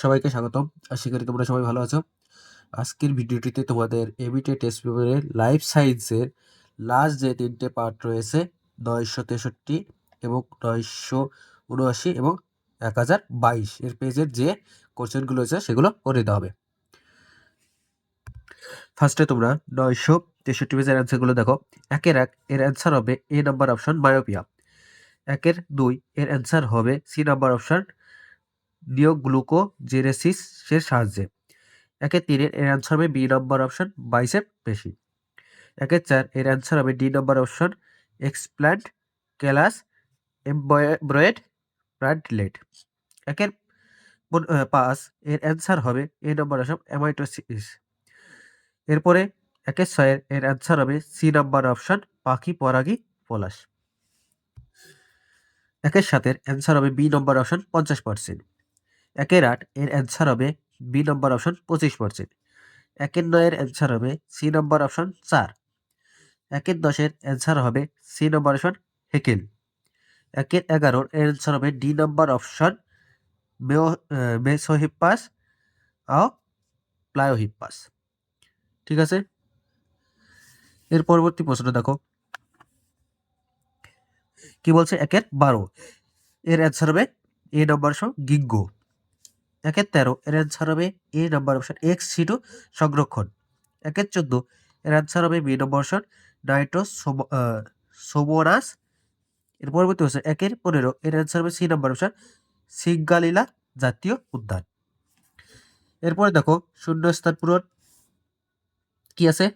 সবাইকে স্বাগতম। আশা করি তোমরা সবাই ভালো আছো। আজকের ভিডিওটিতে তোমাদের এবিটে টেস্ট পেপারের লাইফ সায়েন্সের লাস্ট যে 3টে পার্ট রয়েছে 963 এবং 979 এবং 1022 এর পেজের যে কোশ্চেনগুলো আছে সেগুলো করে দিতে হবে। ফার্স্টে তোমরা 963 পেজের অ্যান্সারগুলো দেখো। 1-1 এর অ্যান্সার হবে এ নাম্বার অপশন মায়োপিয়া। 1-2 এর অ্যান্সার হবে সি নাম্বার অপশন নিওগ্লুকোজেনেসিসের সাহায্যে। 1-3 এর অ্যান্সার হবে বি নাম্বার অপশন বাইসেপ পেশি। 1-4 এর অ্যান্সার হবে D number option explant callus embryoid plantlet. 5 এর অ্যান্সার হবে এ নাম্বার অপশন অ্যামাইটোসিস। এরপরে 1-6 এর অ্যান্সার হবে সি নাম্বার অপশন পাখি পরাগী পলাশ। 1-7 এর অ্যান্সার হবে বি নম্বর অপশন 50%। 1-8 এর অ্যান্সার হবে বি নম্বর অপশন 25%। 1-9 এর অ্যান্সার হবে সি নম্বর অপশন 4। 1-10 এর অ্যান্সার হবে সি নম্বর অপশন হেকেল। 1-11 এর অ্যান্সার হবে ডি নম্বর অপশন মেসোহিপ্পাস ও প্লায়োহিপ্পাস। ঠিক আছে, এর পরবর্তী প্রশ্ন দেখো কি বলছে। 1-12 এর অ্যান্সার হবে এ নম্বর অপশন গিগ্গো। 1-13 এর অ্যান্সার হবে এ নম্বর অপশন এক্স সিটু সংরক্ষণ। 1-14 এর অ্যান্সার হবে বি নম্বর অপশন সোমোনাস। এর পরবর্তী হচ্ছে 1-15 এর অ্যান্সার হবে সি নম্বর অপশন সিঙ্গালিলা জাতীয় উদ্যান। এরপরে দেখো শূন্যস্থান পূরণ কি আছে।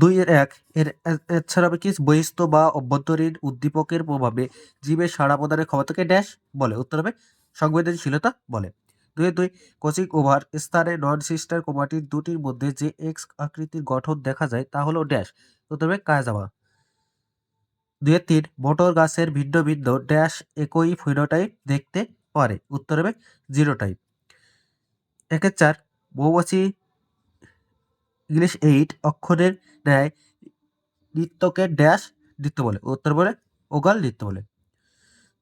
2-1 এর অ্যান্সার হবে কি বহিস্থ বা অভ্যন্তরীণ উদ্দীপকের প্রভাবে জীবের সাড়া প্রদানের ক্ষমতাকে ড্যাশ বলে। উত্তর হবে সংবেদনশীলতা বলে। 2-2 কোচিং ওভার স্থানে নন সিস্টার ক্রোমাটিড দুটির মধ্যে যে এক্স আকৃতির গঠন দেখা যায় তা হলো ড্যাশ। উত্তর হবে কায়াজামা। 2-3 মোটর গাছের ভিন্ন ভিন্ন ড্যাশ একই ফিনোটাইপ দেখতে পারে। উত্তর হবে জিনোটাইপ। 1-4 মৌমাছি ইংলিশ 8 অক্ষরের ন্যায় নৃত্যকে ড্যাশ নৃত্য বলে। উত্তর বলে ওগাল নৃত্য বলে।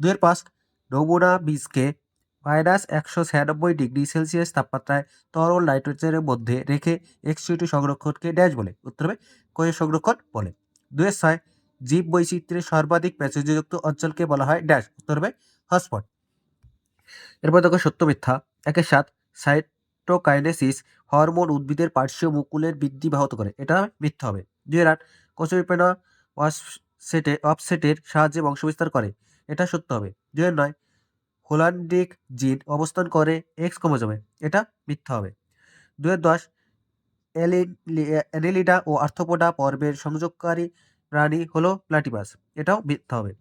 2-5 নমুনা বীজকে -196 ডিগ্রি সেলসিয়াস তাপমাত্রায় তরল নাইট্রোজেনের মধ্যে রেখে এক্স2 সংরক্ষণকে ড্যাশ বলে। উত্তর হবে কোষ সংরক্ষণ বলে। 2-6 জীব বৈচিত্র্যের সর্বাধিক প্রাচুর্যযুক্ত অঞ্চলকে বলা হয় ড্যাশ। উত্তর হবে হটস্পট। এরপর দেখো সত্য মিথ্যা। 1-7 সাইটোকাইনেসিস হরমোন উদ্ভিদের পার্শ্বীয় মুকুলের বৃদ্ধি ব্যাহত করে। এটা মিথ্যা হবে। 2-8 কচুরিপানা অফসেটের সাহায্যে বংশবিস্তার করে। এটা সত্য হবে। 2-9 হোলান্ডিক জিন অবস্থান করে এক্স ক্রোমোজোমে। এটা মিথ্যা হবে। 2-10 অ্যানেলিডা ও আর্থ্রোপোডা পর্বের সংযোগকারী প্রাণী হলো প্লাটিপাস। এটাও মিথ্যা হবে।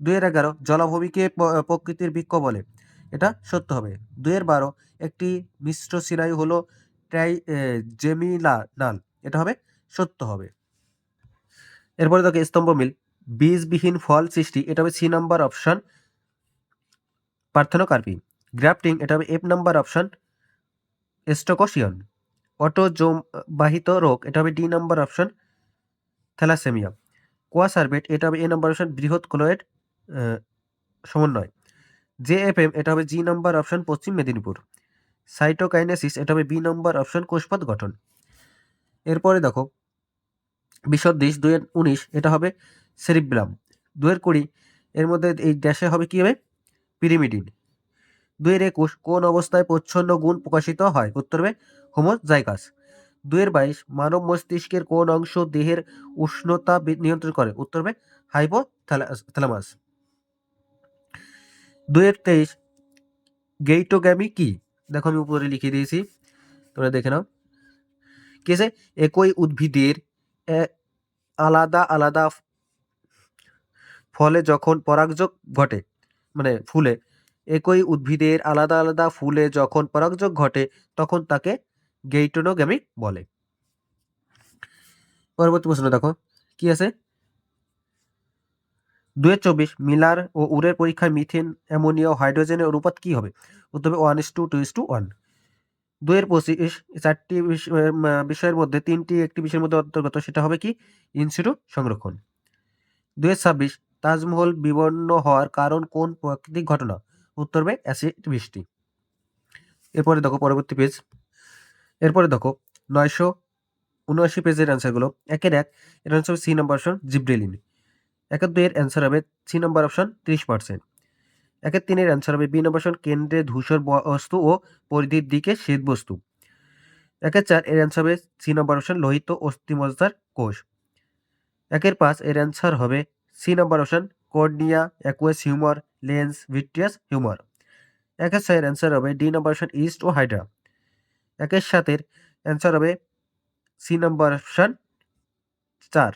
2-11 জলাভূমিকে প্রকৃতির বৃক্ষ বলে। এটা সত্য হবে। 2-12 একটি মিশ্র স্নায়ু হলো জেমিনাল। এটা হবে সত্য হবে। এরপরে দেখো স্তম্ভমিল বীজবিহীন ফল সৃষ্টি। এটা হবে C number option parthenocarpy. Grafting এটা হবে F number option stock scion. Autosome বাহিত রোগ এটা হবে D number option thalassaemia. Coacervate এটা হবে এ নাম্বার অপশন বৃহৎ ক্লোয়েড সমন্বয়। জেএফএম এটা হবে জি নাম্বার অপশন পশ্চিম মেদিনীপুর। সাইটোকাইনেসিস এটা হবে বি নাম্বার অপশন কোষপথ গঠন। এরপরে দেখো বিসদৃশ 2-19 এটা হবে সেরিব্রাম। 2-20 এর মধ্যে এই ড্যাশে হবে কি হবে পিরিমিডিন। 2-21 কোন অবস্থায় প্রচ্ছন্ন গুণ প্রকাশিত হয়। উত্তর হবে হোমোজাইগাস। 2-22 মানব মস্তিষ্কের কোন অংশ দেহের উষ্ণতা নিয়ন্ত্রণ করে। উত্তর হবে হাইপোথ্যালামাস। 2-23 গেইটোগ্যামি কি। দেখো আমি উপরে লিখে দিয়েছি, তোমরা দেখে নাও। কি আছে একই উদ্ভিদের আলাদা আলাদা ফলে যখন পরাগযোগ ঘটে, মানে ফুলে একই উদ্ভিদের আলাদা আলাদা ফুলে যখন পরাগযোগ ঘটে তখন তাকে গেইটোনোগ্যামি বলে। পরবর্তী প্রশ্ন দেখো কি আছে। 2-24 মিলার ও উরের পরীক্ষায় মিথেন অ্যামোনিয়া ও হাইড্রোজেনের অনুপাত কি হবে। উত্তর হবে 1:2:1। 2-25 চারটি বিষয়ের মধ্যে তিনটি একটি বিষয়ের মধ্যে অন্তর্গত, সেটা হবে কি ইনসিটু সংরক্ষণ। 2-26 তাজমহল বিবর্ণ হওয়ার কারণ কোন প্রাকৃতিক ঘটনা। উত্তর হবে অ্যাসিড বৃষ্টি। এরপরে দেখো পরবর্তী পেজ। এরপরে দেখো 979 পেজের অ্যান্সারগুলো। 1-1 এর অ্যান্সার হবে সি নাম্বার অপশন জিব্রেলিন। 1-2 এর অ্যান্সার হবে সি নাম্বার অপশন 30%। 1-3 এর অ্যান্সার হবে বি নাম্বার অপশন কেন্দ্রে ধূসর বস্তু ও পরিধির দিকে শ্বেত বস্তু। 1-4 এর অ্যান্সার হবে সি নাম্বার অপশন লোহিত অস্থিমজ্জার কোষ। 1-5 এর অ্যান্সার হবে C number option cornea, aqueous humour, lens, vitreous humour. 1-6 এর অ্যান্সার হবে ডি নাম্বার অপশন ইস্ট ও হাইড্রা। 1-7 এর অ্যান্সার হবে সি নাম্বার অপশন 4।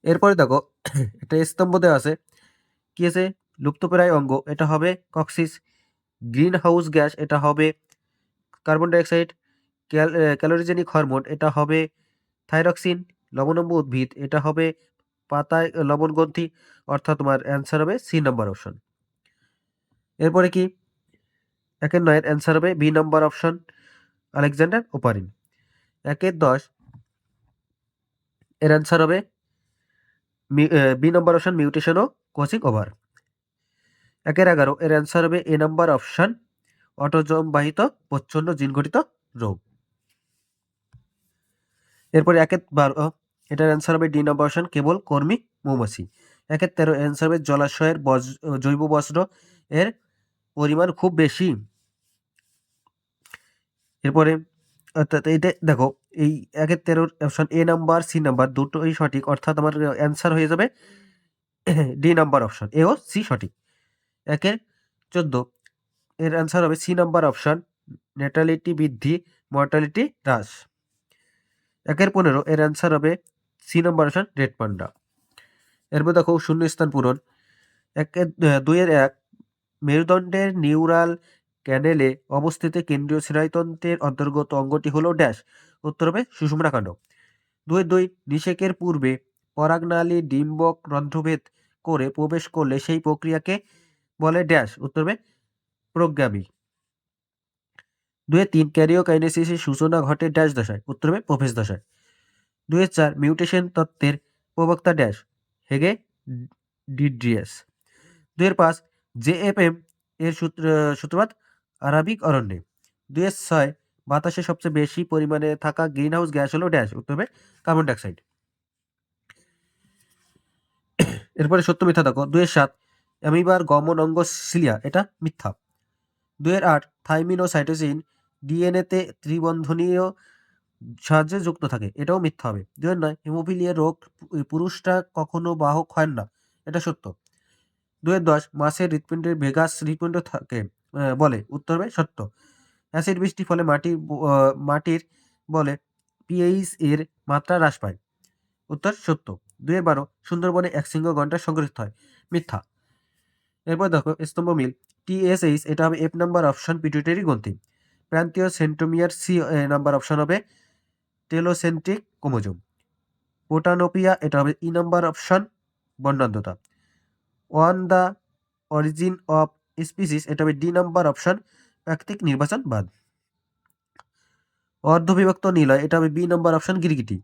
এরপরে দেখো একটা স্তম্ভ দেওয়া আছে, কি আছে লুপ্তপ্রায় অঙ্গ, এটা হবে কক্সিস। গ্রিন হাউস গ্যাস, এটা হবে কার্বন ডাইঅক্সাইড। ক্যালোরিজেনিক হরমোন, এটা হবে থাইরক্সিন। লবণাম্ব উদ্ভিদ, এটা হবে পাতায় লবণগ্রন্থি, অর্থাৎ তোমার অ্যান্সার হবে সি নাম্বার অপশন। এরপরে কি 1-9 অ্যান্সার হবে B number option Alexander Oparin. 1-10 এর অ্যান্সার হবে বি নাম্বার অপশন মিউটেশন ও ক্রসিং ওভার। 1-11 এর অ্যান্সার হবে এ নাম্বার অপশন অটোজোম বাহিত প্রচ্ছন্ন জিনঘটিত রোগ। এরপরে 1-12 এটার অ্যান্সার হবে ডি নাম্বার অপশন কেবল কর্মী মৌমাছি। 1-13 অ্যান্সার হবে জলাশয়ের জৈব বস্ত্র এর পরিমাণ খুব বেশি। এরপরে অর্থাৎ এইটা দেখো এই 1-13 option A number C number দুটোই সঠিক, অর্থাৎ আমার অ্যান্সার হয়ে যাবে ডি নাম্বার অপশন এ ও সি সঠিক। 1-14 এর অ্যান্সার হবে সি নাম্বার অপশন নেটালিটি বৃদ্ধি, মর্টালিটি হ্রাস। 1-15 এর অ্যান্সার হবে C number option red panda. এরপর দেখো শূন্যস্থান পূরণ। 2-1 মেরুদণ্ডের নিউরাল ক্যানেলে অবস্থিত কেন্দ্রীয় স্নায়ুতন্ত্রের অন্তর্গত অঙ্গটি হলো ড্যাশ, উত্তর হবে সুষুম্নাকাণ্ড। 2-2 নিষেকের পূর্বে পরাগনালী ডিম্বক রন্ধ্রভেদ করে প্রবেশ করলে সেই প্রক্রিয়াকে বলে ড্যাশ, উত্তর হবে প্রোগ্যামি। 2-3 ক্যারিওকাইনেসিসের সূচনা ঘটে ড্যাশ দশায়, উত্তর হবে প্রোফেজ দশায়। 2-4 মিউটেশন তত্ত্বের প্রবক্তা ড্যাশ, হেগে ডিড্রিয়াস। 2-5 জেএফএম এর সূত্রপাত আরাবিক অরণ্যে। 2-6 বাতাসে সবচেয়ে বেশি পরিমাণে থাকা গ্রিনহাউস গ্যাস হলো ড্যাশ, উত্তর হবে কার্বন ডাইঅক্সাইড। এরপরে সত্য মিথ্যা দেখো। 2-7 অ্যামিবার গমন অঙ্গ সিলিয়া, এটা মিথ্যা। 2-8 থাইমিন ও সাইটোসিন ডিএনএতে ত্রিবন্ধনীয় সাহায্যে যুক্ত থাকে, এটাও মিথ্যা হবে। 2-9 হিমোফিলিয়া রোগ পুরুষরা কখনো বাহক হয় না, এটা সত্য। 2-10 মাছের হৃৎপিণ্ডের ভেগাস হৃৎপিণ্ড থাকে বলে, উত্তর হবে সত্য। অ্যাসিড বৃষ্টির ফলে মাটির বলে পিএইচ এর মাত্রা হ্রাস পায়, উত্তর সত্য। 2-12 সুন্দরবনে একশৃঙ্গ গন্ডার সংঘটিত হয়, মিথ্যা। এরপর দেখো স্তম্ভ মিল। টিএসএইচ, এটা হবে এফ নাম্বার অপশন পিটুইটারি গ্রন্থি। প্রান্তীয় সেন্ট্রোমিয়ার সি নাম্বার অপশন হবে টেলোসেন্ট্রিক ক্রোমোজোম। পোটানোপিয়া, এটা হবে ই নাম্বার অপশন বর্ণাঢ্যতা। On the origin of species, এটা হবে ডি নাম্বার অপশন প্রাকৃতিক নির্বাচনবাদ। অর্ধবিভক্ত নিলয়, এটা হবে বি নাম্বার অপশন গিরগিটি।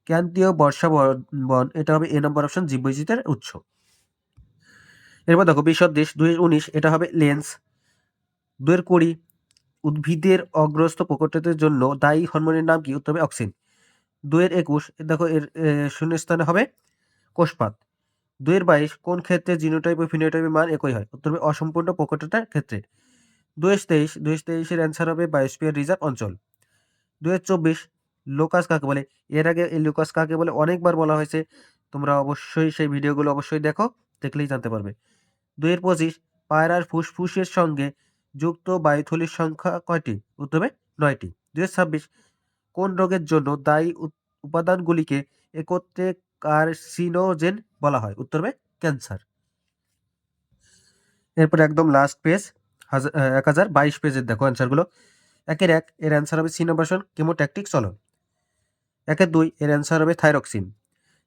ক্রান্তীয় বর্ষা বন, এটা হবে এ নাম্বার অপশন জীববৈচিত্র্যের উৎস। এরপর দেখো বিসদৃশ। 2-19 এটা হবে লেন্স। 2-20 উদ্ভিদের অগ্রস্ত প্রকটতার জন্য দায়ী হরমোনের নাম কি, উত্তর হবে অক্সিন। 2-21 দেখো এর শূন্যস্থানে হবে কোষপাত। 2-22 কোন ক্ষেত্রে জিনোটাইপ ও ফিনোটাইপের মান একই হয়, উত্তর হবে অসম্পূর্ণ প্রকটতার ক্ষেত্রে। 2-23 এর অ্যান্সার হবে বায়োস্ফিয়ার রিজার্ভ অঞ্চল। 2-24 লোকাস কাকে বলে, এর আগে এই লোকাস কাকে বলে অনেকবার বলা হয়েছে, তোমরা অবশ্যই সেই ভিডিওগুলো অবশ্যই দেখো, দেখলেই জানতে পারবে। 2-25 পায়রার ফুসফুসের সঙ্গে যুক্ত বায়ুথলির সংখ্যা কয়টি, উত্তর হবে 9টি। 2-26 কোন রোগের জন্য দায়ী উপাদানগুলিকে একত্রে কার্সিনোজেন বলা হয়, উত্তর হবে ক্যান্সার। এরপর একদম লাস্ট পেজ 1022 পেজের দেখো অ্যান্সারগুলো। 1-1 এর অ্যান্সার হবে সি নাম্বার কেমোট্যাকটিক চলন। 1-2 এর অ্যান্সার হবে থাইরক্সিন।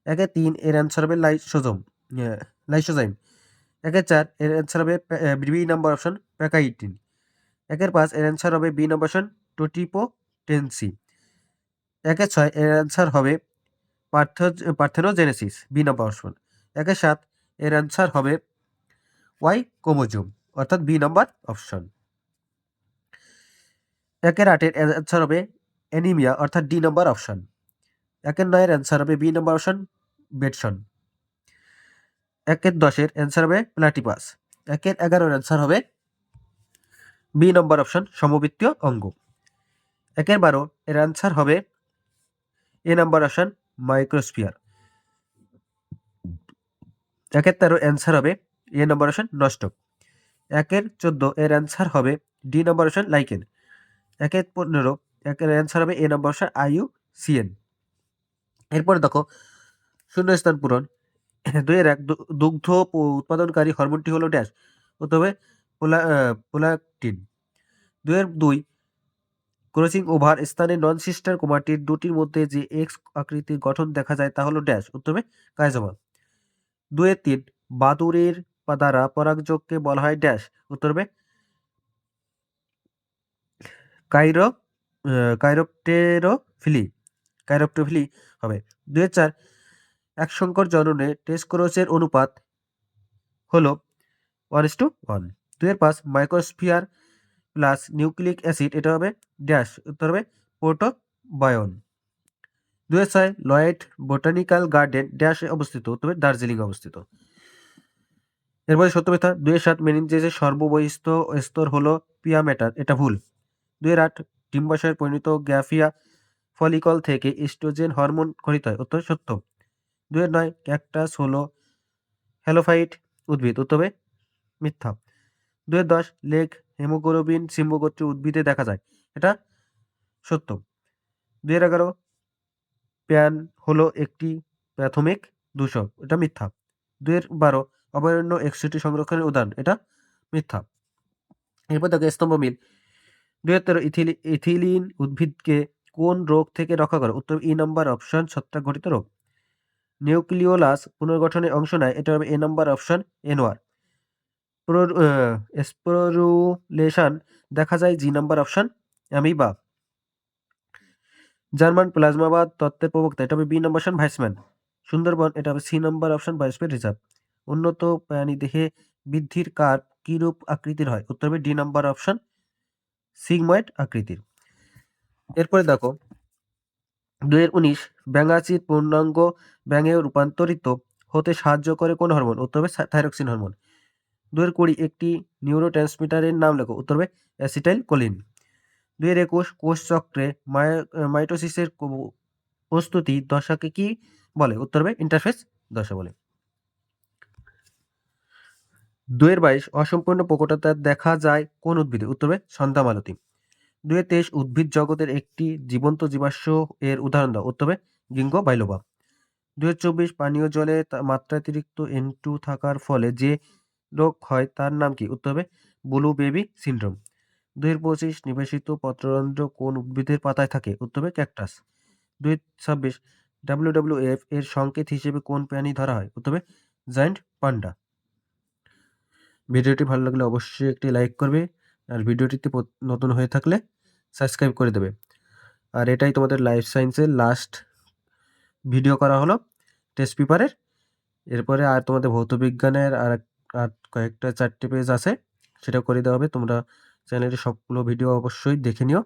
1-3 এর অ্যান্সার হবে লাইসোজাইম। 1-4 এর অ্যান্সার হবে বি নাম্বার অপশন প্যাকাইটিন। 1-5 এর অ্যান্সার হবে বি নাম্বার অপশন টোটিপোটেন্সি। 1-6 এর অ্যান্সার হবে পার্থেনোজেনেসিস, বি নাম্বার অপশন। 1-7 এর অ্যান্সার হবে ওয়াই ক্রোমোজোম, অর্থাৎ বি নাম্বার অপশন। 1-8 অ্যান্সার হবে অ্যানিমিয়া, অর্থাৎ ডি নাম্বার অপশন। 1-9 অ্যান্সার হবে বি নাম্বার অপশন, বেটসন। 1-10 অ্যান্সার হবে প্লাটিপাস। 1-11 অ্যান্সার হবে বি নাম্বার অপশন, সমবৃত্তীয় অঙ্গ। 1-12 এর অ্যান্সার হবে A number option, microsphere. 1-13 answer হবে এ নাম্বার অপশন, নস্টক। 1-14 এর অ্যান্সার হবে ডি নাম্বার অপশন, লাইকেন। 1-15 এর অ্যান্সার হবে এ নাম্বার অপশন, IUCN। এরপরে দেখো শূন্যস্থান পূরণ। 2-1 দুগ্ধ উৎপাদনকারী হরমোনটি হলো ড্যাশ, উত্তর হবে প্রোল্যাকটিন। 2-2 ক্রসিং ওভার স্থানে নন সিস্টার ক্রোমাটিড দুটির মধ্যে যে এক্স আকৃতির গঠন দেখা যায় তা হলো ড্যাশ, উত্তর হবে কাইজোমা। 2-3 বাদুড়ের দ্বারা পরাগযোগকে বলা হয় ড্যাশ, উত্তর হবে কাইরোপ্টেরোফিলি হবে। 2-4 এক সংকর জননে টেস্টোস্টেরনের অনুপাত হলো 1:1। 2-5 মাইক্রোস্ফিয়ার প্লাস নিউক্লিক অ্যাসিড, এটা হবে ড্যাশ, উত্তর হবে প্রোটোবায়ন। 2-6 লয়েড বোটানিক্যাল গার্ডেন ড্যাশে অবস্থিত, উত্তর হবে দার্জিলিং অবস্থিত। এরপরে সত্য মিথ্যা। 2-7 মেনিনজেসের সর্ববহিস্থ স্তর হলো পিয়া ম্যাটার, এটা ভুল। 2-8 ডিম্বাশয়ের পরিণত গ্যাফিয়া ফলিকল থেকে ইস্ট্রোজেন হরমোন খরিত হয়, উত্তর সত্য। 2-9 ক্যাকটাস হলো হ্যালোফাইট উদ্ভিদ, উত্তর হবে মিথ্যা। 2-10 লেগ হেমোগ্লোবিন সিম্বগোত্রীয় উদ্ভিদে দেখা যায়, এটা সত্য। 2-11 প্যান হলো একটি প্রাথমিক দূষক, এটা মিথ্যা। 2-12 অভয়ারণ্য 61 সংরক্ষণের উদাহরণ, এটা মিথ্যা। এরপর দেখো স্তম্ভ মিল। 2-13 ইথিলিন উদ্ভিদকে কোন রোগ থেকে রক্ষা করে, উত্তর ই নাম্বার অপশন, ছত্রাক ঘটিত রোগ। নিউক্লিওলাস পুনর্গঠনে অংশ নেয়, এটা হবে এ নাম্বার অপশন, এনোয়ার। স্পোরুলেশন দেখা যায় G number option, amoeba. German প্লাজমাবাদ তত্ত্বের প্রবক্তা, এটা হবে B number option, Weismann. Sundarban, এটা হবে C number option, biosphere reserve. উন্নত প্রাণী দেহে বৃদ্ধির কার্ভ কিরূপ আকৃতির হয়, উত্তর হবে ডি নাম্বার অপশন, সিগময়েড আকৃতির। এরপরে দেখো 2-19 ব্যাঙাচির পূর্ণাঙ্গ ব্যাঙে রূপান্তরিত হতে সাহায্য করে কোন হরমোন, উত্তর হবে থাইরক্সিন হরমোন। 2-20 একটি নিউরোট্রান্সমিটারের নাম লেখো, উত্তর হবে অ্যাসিটাইল কোলিন। 2-21 কোষচক্রে মাইটোসিসের প্রস্তুতি দশাকে কি বলে, উত্তর হবে ইন্টারফেস দশা বলে। 2-22 অসম্পূর্ণ প্রকটতা দেখা যায় কোন উদ্ভিদে, উত্তর হবে সন্ধ্যামালতী। 2-23 উদ্ভিদ জগতের একটি জীবন্ত জীবাশ্ম এর উদাহরণ দাও, উত্তর হবে গিঙ্গো বাইলোবা। 2-24 পানীয় জলে মাত্রাতিরিক্ত N2 থাকার ফলে যে রোগ হয় তার নাম কি, উত্তর হবে ব্লু বেবি সিন্ড্রোম। 2-25 নিবেশিত পত্ররন্ধ্র কোন উদ্ভিদের পাতায় থাকে, উত্তর হবে ক্যাকটাস। 2-26 WWF এর সংকেত হিসেবে কোন প্রাণী ধরা হয়, উত্তর হবে জায়ান্ট পান্ডা। ভিডিওটি ভালো লাগলে অবশ্যই একটি লাইক করবে, আর ভিডিওটিতে নতুন হয়ে থাকলে সাবস্ক্রাইব করে দেবে। আর এটাই তোমাদের লাইফ সায়েন্সের লাস্ট ভিডিও করা হলো টেস্ট পেপারের। এরপরে আর তোমাদের ভৌতবিজ্ঞানের আর কয়েকটা 4টে পেজ আছে, সেটা করে দেওয়া হবে। তোমরা চ্যানেলের সবগুলো ভিডিও অবশ্যই দেখে নিও।